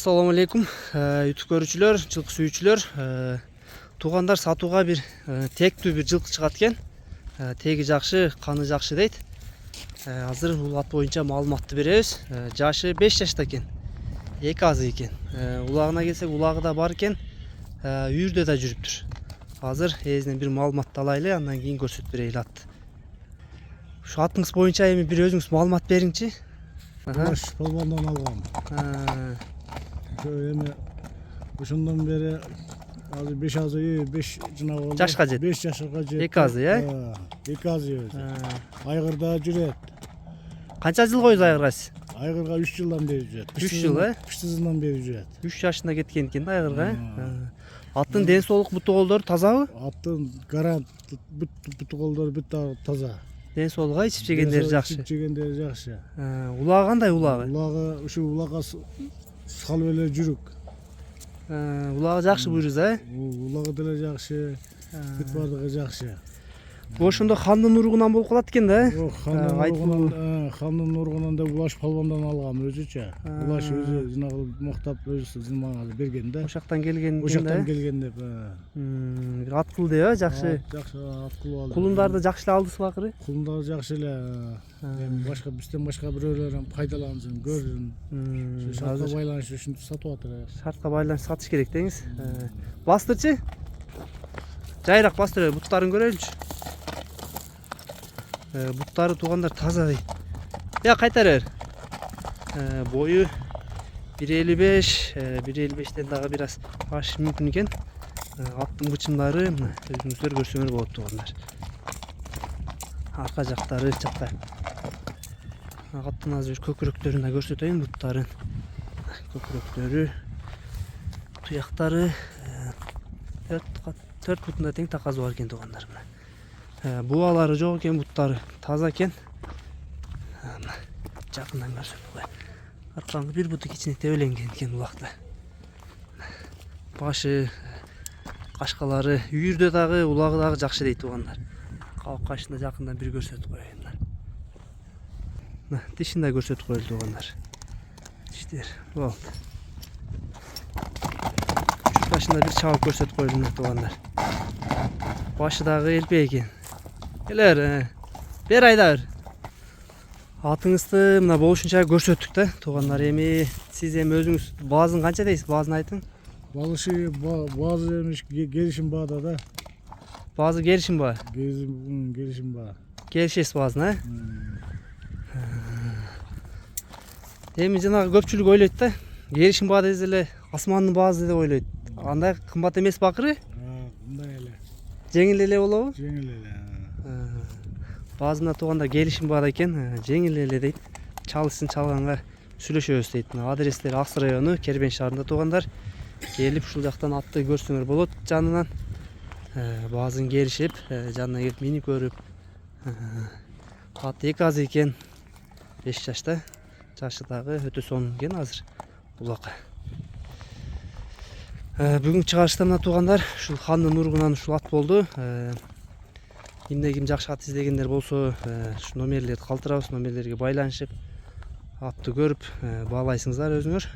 Assalamu alaikum YouTube көрүүчүлөр, жылкы сүйүүчүлөр. Туугандар сатууга бир тектүү бир жылкы чыгат экен. Теги жакшы, каны жакшы дейт. Азыр бул ат боюнча маалыматты беребиз. Жашы 5 жашта экен. 2 азы экен. Улагына келсек, улагы да бар экен. Үйүрдө да жүрүптүр. Азыр ээзинен бир маалыматты алайлы, андан кийин көрсөтүп берейли атты. Ушу атыңыз боюнча эми бир өзүңүз маалымат бериңчи. Baş balbandan algam. Эми ошондон бери азыр 5 азы 5 жана болду. Жашка жет. 5 жашка жет. 2 азы, э? 2 азы өзү. Айгырда жүрөт. Канча жыл койдуз айгырга сиз? Айгырга 3 жылдан бери жүрөт. 3 жыл, э? 3 жылдан бери жүрөт. 3 жашында кеткен экен да айгырга, Аттын ден соолук буту колдору тазабы? Аттын гарант буту колдору бүт таза. Ден соолугу ичип жегендери жакшы. Ичип жегендери жакшы. Улагы кандай улагы? Улагы ушу улага салып эле жүрүк. Улагы жакшы буйруз, э? Улагы деле жакшы. Бүт бардыгы жакшы. Ошондо хандын уругунан болуп калат экен да, э? Хандын уругунан да Улаш палвандан алгам өзүчө. Улаш өзү жанагы моктап өзү мага берген да. Ошактан келген экен да. Ошактан келген деп. Бир аткыл деп, э, жакшы. Жакшы аткыл алды. Кулундарды жакшы эле алдысыз акыры? Кулундарды жакшы эле. Башка бизден башка бирөөлөр пайдалансын, көрсүн. Шартка байланыш үчүн сатып атыр. Шартка байланыш сатыш керек деңиз. Бастырчы? Жайрак бастыр, буттарын көрөйлүчү. Буттары туугандар таза дейт. Я кайтара бер. Бою 1.55, 1.55тен дагы бир аз ашышы мүмкүн экен. Аттын бычымдары өзүңүздөр көрсөңөр болот туугандар. Арка жактары чакта. Аттын азыр көкүрөктөрүн да көрсөтөйүн, буттарын. Көкүрөктөрү, туяктары 4 бутунда тең таказы бар экен туугандар. Буалары жок экен, буттары таза экен. Жакындан көрсөтүп кой. Аркаңы бир буту кичине тебеленген экен улакта. Башы, кашкалары, үйүрдө дагы, улагы дагы жакшы дейт туугандар. Калып кашында жакындан бир көрсөтүп коеюн. Тишин да көрсөтүп коелу туугандар. Тиштер болду. Чуркашында бир чабып көрсөтүп коелу туугандар. Башы дагы элпе экен. Келер, бер айда бер. Атыңызды мына болушунча көрсөттүк да туугандар. Эми сиз эми өзүңүз баазын канча дейсиз? Баазын айтың. Баазы эмиш келишим баада да. Баазы келишим ба? Келишим ба. Келишесиз баазын, э? Эми жанагы көпчүлүк ойлойт да. Келишим баа десе эле асмандын баазы деп ойлойт. Андай кымбат эмес бакыры? Мындай эле. Жеңил эле болобу? Жеңил эле. Баазында тууганда келишим баада экен, жеңил эле дейт. Чалышсын чалганга сүйлөшөбүз дейт. Адрестер Аксы району, Кербен шаарында туугандар. Келип ушул жактан атты көрсөңөр болот жанынан. Баазын келишип, жанына келип минип көрүп. Ат 2 азы экен. 5 жашта. Жашы дагы өтө сонун экен азыр улакка. Бүгүнкү чыгарышта мына туугандар ушул хандын уругунан ушул ат болду. Кимде ким жакшы ат издегендер болсо, ушу номерлерди калтырабыз, номерлерге байланышып атты көрүп баалайсыңыздар өзүңөр.